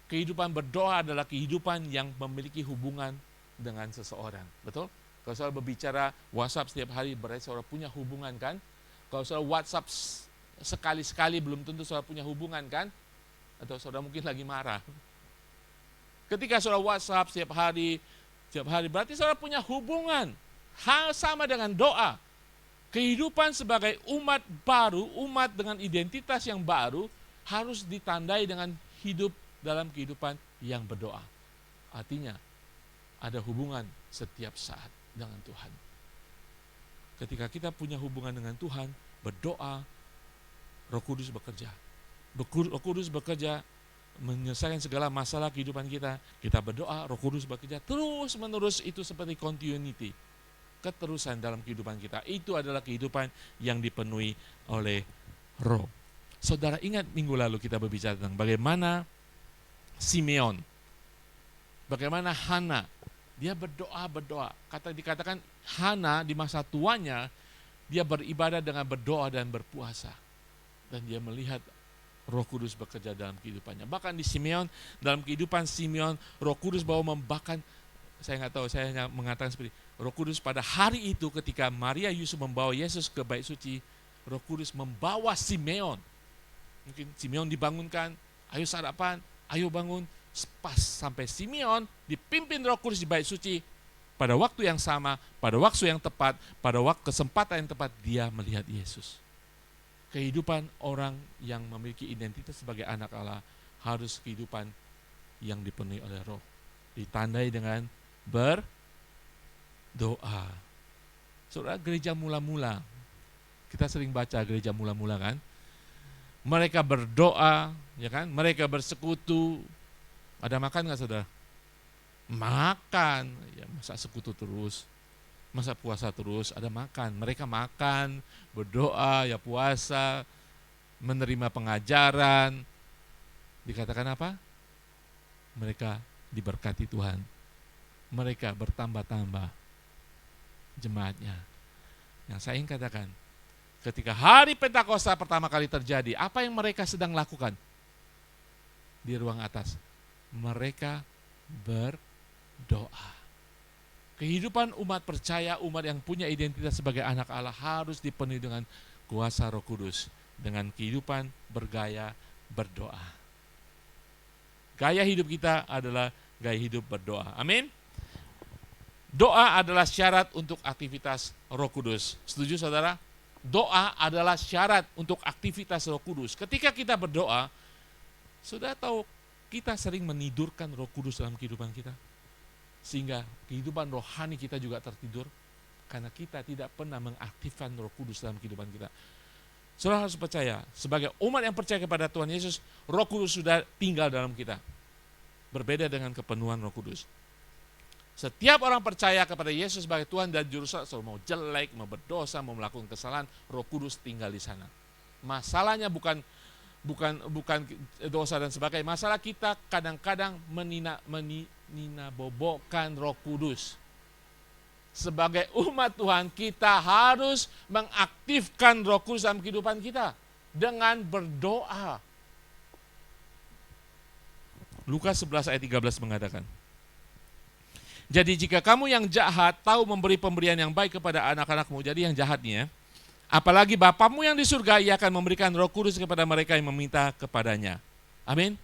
Kehidupan berdoa adalah kehidupan yang memiliki hubungan dengan seseorang. Betul? Kalau saudara berbicara WhatsApp setiap hari, berarti saudara punya hubungan kan? Kalau saudara WhatsApp sekali-sekali, belum tentu saudara punya hubungan kan? Atau saudara mungkin lagi marah. Ketika saudara WhatsApp setiap hari, berarti saudara punya hubungan. Hal sama dengan doa. Kehidupan sebagai umat baru, umat dengan identitas yang baru, harus ditandai dengan hidup dalam kehidupan yang berdoa. Artinya, ada hubungan setiap saat dengan Tuhan. Ketika kita punya hubungan dengan Tuhan, berdoa, Roh Kudus bekerja. Roh Kudus bekerja menyelesaikan segala masalah kehidupan kita. Kita berdoa, Roh Kudus bekerja terus menerus, itu seperti continuity, keterusan dalam kehidupan kita. Itu adalah kehidupan yang dipenuhi oleh Roh. Saudara ingat minggu lalu kita berbicara tentang bagaimana Simeon, bagaimana Hana, dia berdoa. Dikatakan Hana di masa tuanya, dia beribadah dengan berdoa dan berpuasa. Dan dia melihat Roh Kudus bekerja dalam kehidupannya. Bahkan di Simeon, dalam kehidupan Simeon, Roh Kudus bawa membahkan, saya nggak tahu, saya hanya mengatakan seperti Roh Kudus pada hari itu ketika Maria Yusuf membawa Yesus ke bait suci, Roh Kudus membawa Simeon. Mungkin Simeon dibangunkan, ayo sarapan, ayo bangun. Pas sampai Simeon dipimpin Roh Kudus di bait suci, pada waktu yang sama, pada waktu yang tepat, pada waktu kesempatan yang tepat, dia melihat Yesus. Kehidupan orang yang memiliki identitas sebagai anak Allah harus kehidupan yang dipenuhi oleh Roh, ditandai dengan berdoa. Saudara, gereja mula-mula, kita sering baca gereja mula-mula kan, mereka berdoa, ya kan, mereka bersekutu. Ada makan nggak saudara? Makan, ya masa sekutu terus, masa puasa terus, ada makan. Mereka makan, berdoa, ya puasa, menerima pengajaran. Dikatakan apa? Mereka diberkati Tuhan. Mereka bertambah-tambah jemaatnya. Yang saya ingin katakan, ketika hari Pentakosta pertama kali terjadi, apa yang mereka sedang lakukan? Di ruang atas, mereka berdoa. Kehidupan umat percaya, umat yang punya identitas sebagai anak Allah harus dipenuhi dengan kuasa Roh Kudus, dengan kehidupan bergaya berdoa. Gaya hidup kita adalah gaya hidup berdoa. Amin. Doa adalah syarat untuk aktivitas Roh Kudus. Setuju saudara? Doa adalah syarat untuk aktivitas Roh Kudus. Ketika kita berdoa, saudara tahu kita sering menidurkan Roh Kudus dalam kehidupan kita. Sehingga kehidupan rohani kita juga tertidur, karena kita tidak pernah mengaktifkan Roh Kudus dalam kehidupan kita. Saudara harus percaya, sebagai umat yang percaya kepada Tuhan Yesus, Roh Kudus sudah tinggal dalam kita. Berbeda dengan kepenuhan Roh Kudus. Setiap orang percaya kepada Yesus sebagai Tuhan dan Juru Selamat, mau jelek, mau berdosa, mau melakukan kesalahan, Roh Kudus tinggal di sana. Masalahnya bukan dosa dan sebagainya. Masalah kita kadang-kadang meninabobokan Roh Kudus. Sebagai umat Tuhan, kita harus mengaktifkan Roh Kudus dalam kehidupan kita dengan berdoa. Lukas 11 ayat 13 mengatakan, jadi jika kamu yang jahat tahu memberi pemberian yang baik kepada anak-anakmu, jadi yang jahatnya, apalagi Bapamu yang di surga, ia akan memberikan Roh Kudus kepada mereka yang meminta kepadanya. Amin.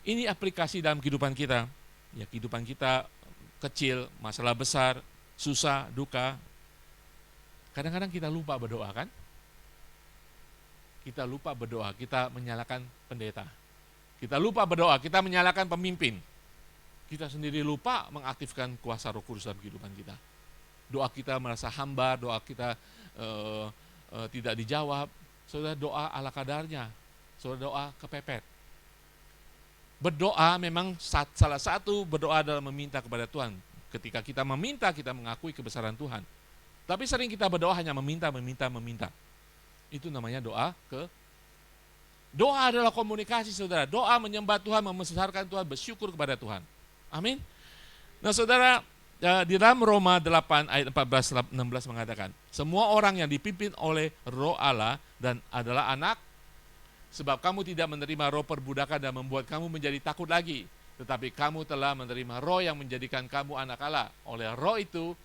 Ini aplikasi dalam kehidupan kita. Ya, kehidupan kita kecil, masalah besar, susah, duka. Kadang-kadang kita lupa berdoa kan? Kita lupa berdoa, kita menyalahkan pendeta. Kita lupa berdoa, kita menyalahkan pemimpin. Kita sendiri lupa mengaktifkan kuasa Roh Kudus dalam kehidupan kita. Doa kita merasa hambar, doa kita tidak dijawab. Saudara, doa ala kadarnya, saudara, doa kepepet. Berdoa memang salah satu berdoa adalah meminta kepada Tuhan. Ketika kita meminta, kita mengakui kebesaran Tuhan. Tapi sering kita berdoa hanya meminta. Itu namanya doa adalah komunikasi, saudara. Doa menyembah Tuhan, membesarkan Tuhan, bersyukur kepada Tuhan. Amin. Nah, saudara, di dalam Roma 8 ayat 14-16 mengatakan, semua orang yang dipimpin oleh Roh Allah dan adalah anak, sebab kamu tidak menerima roh perbudakan dan membuat kamu menjadi takut lagi, tetapi kamu telah menerima roh yang menjadikan kamu anak Allah. Oleh roh itu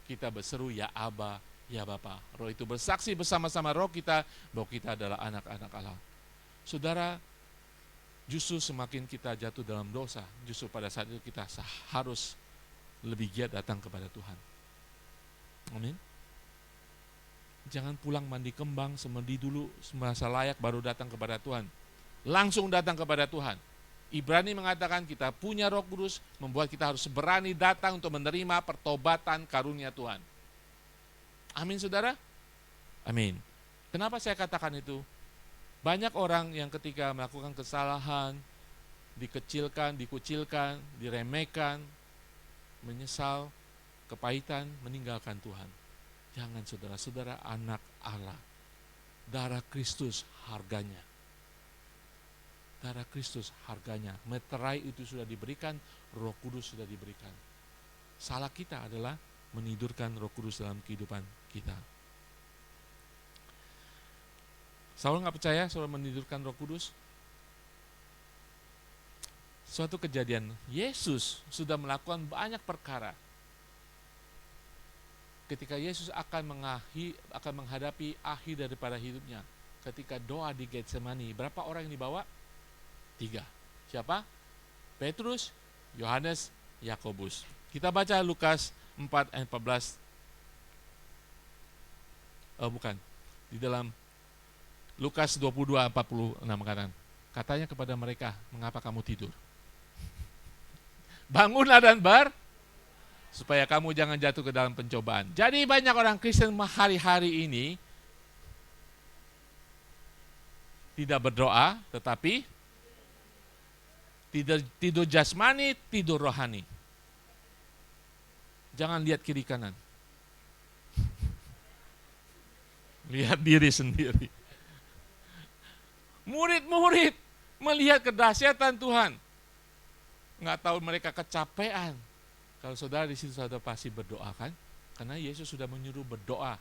kita berseru, ya Aba, ya Bapa. Roh itu bersaksi bersama-sama roh kita bahwa kita adalah anak-anak Allah. Saudara, justru semakin kita jatuh dalam dosa, justru pada saat itu kita harus lebih giat datang kepada Tuhan. Amin. Jangan pulang mandi kembang, semedi dulu, merasa layak baru datang kepada Tuhan. Langsung datang kepada Tuhan. Ibrani mengatakan kita punya Roh Kudus, membuat kita harus berani datang untuk menerima pertobatan karunia Tuhan. Amin, saudara? Amin. Kenapa saya katakan itu? Banyak orang yang ketika melakukan kesalahan, dikecilkan, dikucilkan, diremehkan, menyesal, kepahitan, meninggalkan Tuhan. Jangan, saudara-saudara, anak Allah. Darah Kristus harganya. Darah Kristus harganya. Meterai itu sudah diberikan, Roh Kudus sudah diberikan. Salah kita adalah menidurkan Roh Kudus dalam kehidupan kita. Saul nggak percaya Saul menidurkan Roh Kudus. Suatu kejadian, Yesus sudah melakukan banyak perkara. Ketika Yesus akan menghadapi akhir daripada hidupnya, ketika doa di Getsemani, berapa orang yang dibawa? 3. Siapa? Petrus, Yohanes, Yakobus. Kita baca Lukas 4 ayat 14. Di dalam Lukas 22:46 mengatakan, katanya kepada mereka, mengapa kamu tidur? Bangunlah dan supaya kamu jangan jatuh ke dalam pencobaan. Jadi banyak orang Kristen hari-hari ini tidak berdoa, tetapi tidur jasmani, tidur rohani. Jangan lihat kiri kanan. Lihat diri sendiri. Murid-murid melihat kedahsyatan Tuhan. Nggak tahu mereka kecapean. Kalau saudara di situ saudara pasti berdoa kan? Karena Yesus sudah menyuruh berdoa.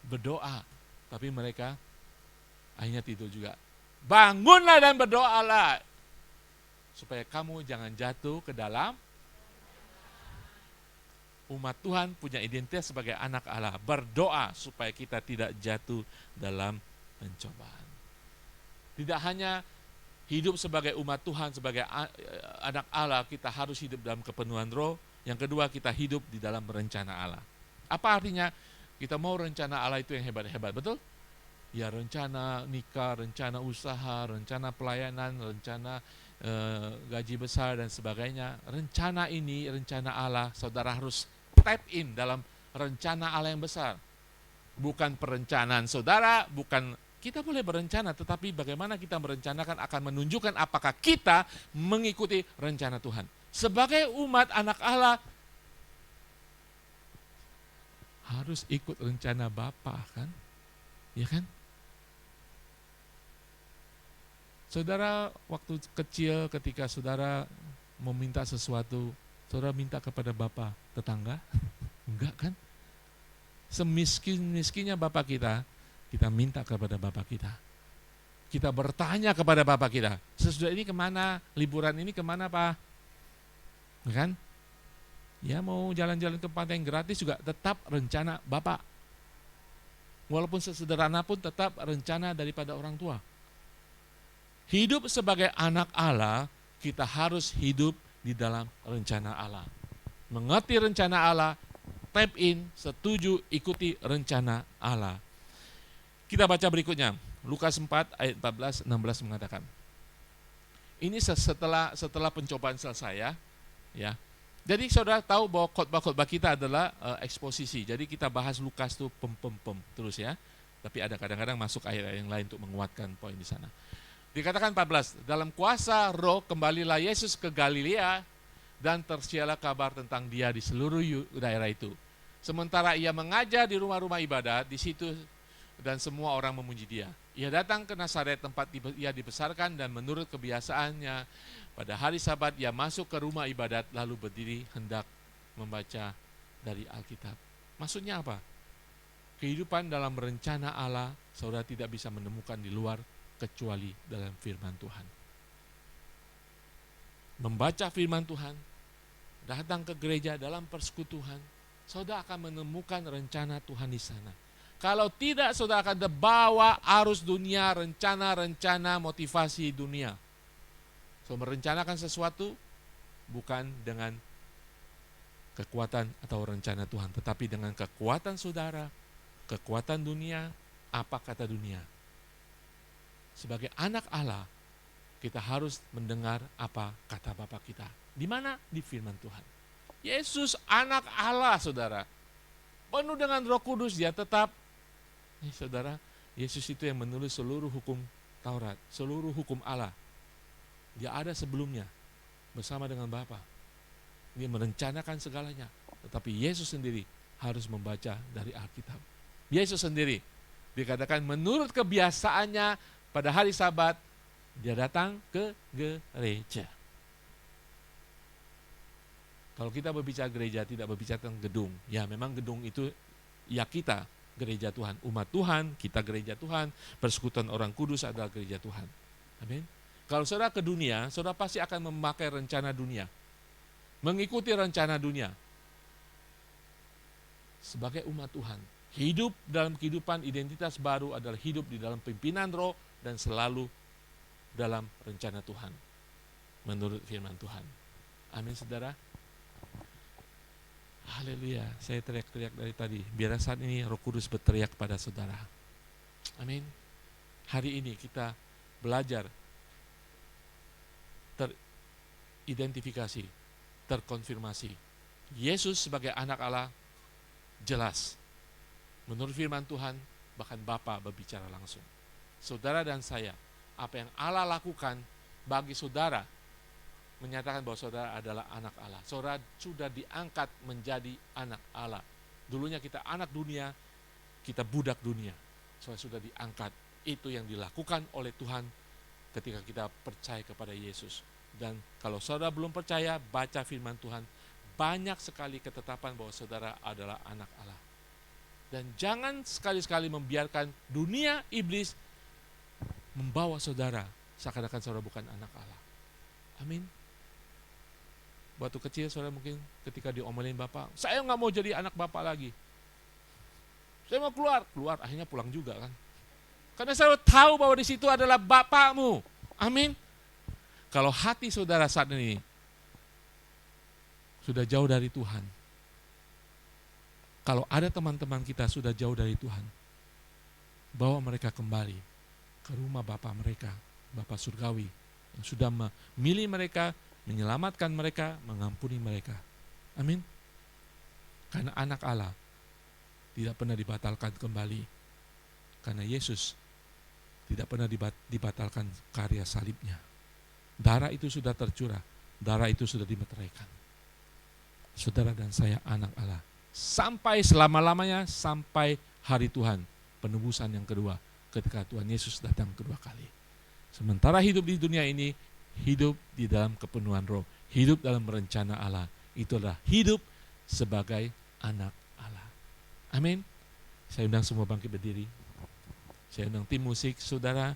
Berdoa. Tapi mereka akhirnya tidur juga. Bangunlah dan berdoalah. Supaya kamu jangan jatuh ke dalam. Umat Tuhan punya identitas sebagai anak Allah. Berdoa supaya kita tidak jatuh dalam pencobaan. Tidak hanya hidup sebagai umat Tuhan, sebagai anak Allah, kita harus hidup dalam kepenuhan roh. Yang kedua, kita hidup di dalam rencana Allah. Apa artinya? Kita mau rencana Allah itu yang hebat-hebat, betul? Ya, rencana nikah, rencana usaha, rencana pelayanan, rencana gaji besar dan sebagainya. Rencana ini, rencana Allah, saudara harus tap in dalam rencana Allah yang besar. Bukan perencanaan saudara, bukan. Kita boleh berencana, tetapi bagaimana kita merencanakan akan menunjukkan apakah kita mengikuti rencana Tuhan. Sebagai umat anak Allah, harus ikut rencana Bapa kan? Ya kan? Saudara, waktu kecil ketika saudara meminta sesuatu, saudara minta kepada Bapa tetangga? Enggak kan? Semiskin-miskinnya Bapa kita minta kepada Bapa kita. Kita bertanya kepada Bapa kita, sesudah ini kemana? Liburan ini kemana Pak? Kan? Ya mau jalan-jalan ke pantai yang gratis juga tetap rencana Bapa. Walaupun sesederhana pun tetap rencana daripada orang tua. Hidup sebagai anak Allah, kita harus hidup di dalam rencana Allah. Mengerti rencana Allah, tap in, setuju, ikuti rencana Allah. Kita baca berikutnya, Lukas 4 ayat 14-16 mengatakan. Ini setelah pencobaan selesai ya. Jadi saudara tahu bahwa khotbah-khotbah kita adalah eksposisi. Jadi kita bahas Lukas tuh terus ya. Tapi ada kadang-kadang masuk ayat-ayat yang lain untuk menguatkan poin di sana. Dikatakan 14, dalam kuasa roh kembalilah Yesus ke Galilea dan tersiarlah kabar tentang dia di seluruh daerah itu. Sementara ia mengajar di rumah-rumah ibadat, di situ dan semua orang memuji dia. Ia datang ke Nazaret tempat ia dibesarkan dan menurut kebiasaannya pada hari Sabat ia masuk ke rumah ibadat lalu berdiri hendak membaca dari Alkitab. Maksudnya apa? Kehidupan dalam rencana Allah saudara tidak bisa menemukan di luar kecuali dalam firman Tuhan. Membaca firman Tuhan, datang ke gereja dalam persekutuan, saudara akan menemukan rencana Tuhan di sana. Kalau tidak, saudara akan terbawa arus dunia, rencana-rencana motivasi dunia. So, merencanakan sesuatu bukan dengan kekuatan atau rencana Tuhan, tetapi dengan kekuatan saudara, kekuatan dunia, apa kata dunia. Sebagai anak Allah, kita harus mendengar apa kata Bapa kita. Di mana? Di firman Tuhan. Yesus anak Allah, saudara. Penuh dengan Roh Kudus, dia tetap saudara, Yesus itu yang menulis seluruh hukum Taurat, seluruh hukum Allah. Dia ada sebelumnya bersama dengan Bapa. Dia merencanakan segalanya. Tetapi Yesus sendiri harus membaca dari Alkitab. Yesus sendiri dikatakan menurut kebiasaannya pada hari Sabat dia datang ke gereja. Kalau kita berbicara gereja tidak berbicara tentang gedung. Ya memang gedung itu ya kita gereja Tuhan, umat Tuhan, kita gereja Tuhan, persekutuan orang kudus adalah gereja Tuhan. Amin. Kalau saudara ke dunia, saudara pasti akan memakai rencana dunia. Mengikuti rencana dunia. Sebagai umat Tuhan, hidup dalam kehidupan identitas baru adalah hidup di dalam pimpinan Roh dan selalu dalam rencana Tuhan. Menurut firman Tuhan. Amin, saudara. Haleluya, saya teriak-teriak dari tadi. Biar saat ini Roh Kudus berteriak pada saudara. Amin. Hari ini kita belajar teridentifikasi, terkonfirmasi. Yesus sebagai anak Allah jelas. Menurut firman Tuhan, bahkan Bapa berbicara langsung. Saudara dan saya, apa yang Allah lakukan bagi saudara, menyatakan bahwa saudara adalah anak Allah. Saudara sudah diangkat menjadi anak Allah. Dulunya kita anak dunia, kita budak dunia. Saudara sudah diangkat. Itu yang dilakukan oleh Tuhan ketika kita percaya kepada Yesus. Dan kalau saudara belum percaya, baca firman Tuhan. Banyak sekali ketetapan bahwa saudara adalah anak Allah. Dan jangan sekali-sekali membiarkan dunia iblis membawa saudara seakan-akan saudara bukan anak Allah. Amin. Waktu kecil saudara mungkin ketika diomelin bapak, saya nggak mau jadi anak bapak lagi. Saya mau keluar, akhirnya pulang juga kan. Karena saya tahu bahwa di situ adalah bapakmu. Amin. Kalau hati saudara saat ini sudah jauh dari Tuhan, kalau ada teman-teman kita sudah jauh dari Tuhan, bawa mereka kembali ke rumah Bapa mereka, Bapa Surgawi, yang sudah memilih mereka, menyelamatkan mereka, mengampuni mereka. Amin. Karena anak Allah tidak pernah dibatalkan kembali. Karena Yesus tidak pernah dibatalkan karya salibnya. Darah itu sudah tercurah, darah itu sudah dimeteraikan. Saudara dan saya anak Allah. Sampai selama-lamanya, sampai hari Tuhan, penebusan yang kedua, ketika Tuhan Yesus datang kedua kali. Sementara hidup di dunia ini, hidup di dalam kepenuhan Roh, hidup dalam rencana Allah. Itulah hidup sebagai anak Allah. Amin. Saya undang semua bangkit berdiri. Saya undang tim musik, saudara.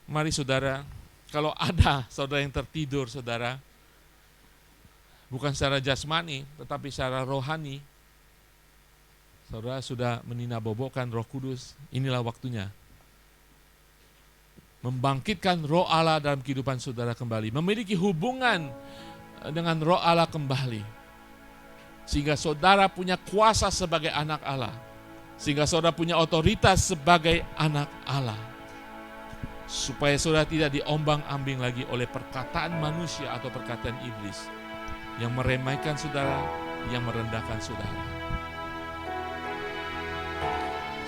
Mari saudara, kalau ada saudara yang tertidur, saudara, bukan secara jasmani, tetapi secara rohani, saudara sudah meninabobokan Roh Kudus, inilah waktunya. Membangkitkan Roh Allah dalam kehidupan saudara kembali. Memiliki hubungan dengan Roh Allah kembali. Sehingga saudara punya kuasa sebagai anak Allah. Sehingga saudara punya otoritas sebagai anak Allah. Supaya saudara tidak diombang-ambing lagi oleh perkataan manusia atau perkataan iblis. Yang meremehkan saudara, yang merendahkan saudara.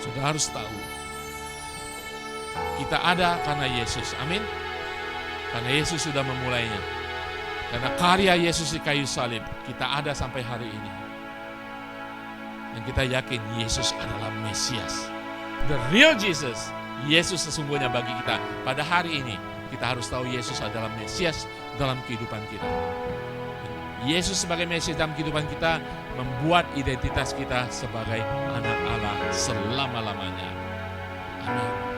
Saudara harus tahu Kita ada karena Yesus. Amin. Karena Yesus sudah memulainya. Karena karya Yesus di kayu salib, kita ada sampai hari ini. Dan kita yakin Yesus adalah Mesias. The real Jesus. Yesus sesungguhnya bagi kita. Pada hari ini, kita harus tahu Yesus adalah Mesias dalam kehidupan kita. Yesus sebagai Mesias dalam kehidupan kita membuat identitas kita sebagai anak Allah selama-lamanya. Amin.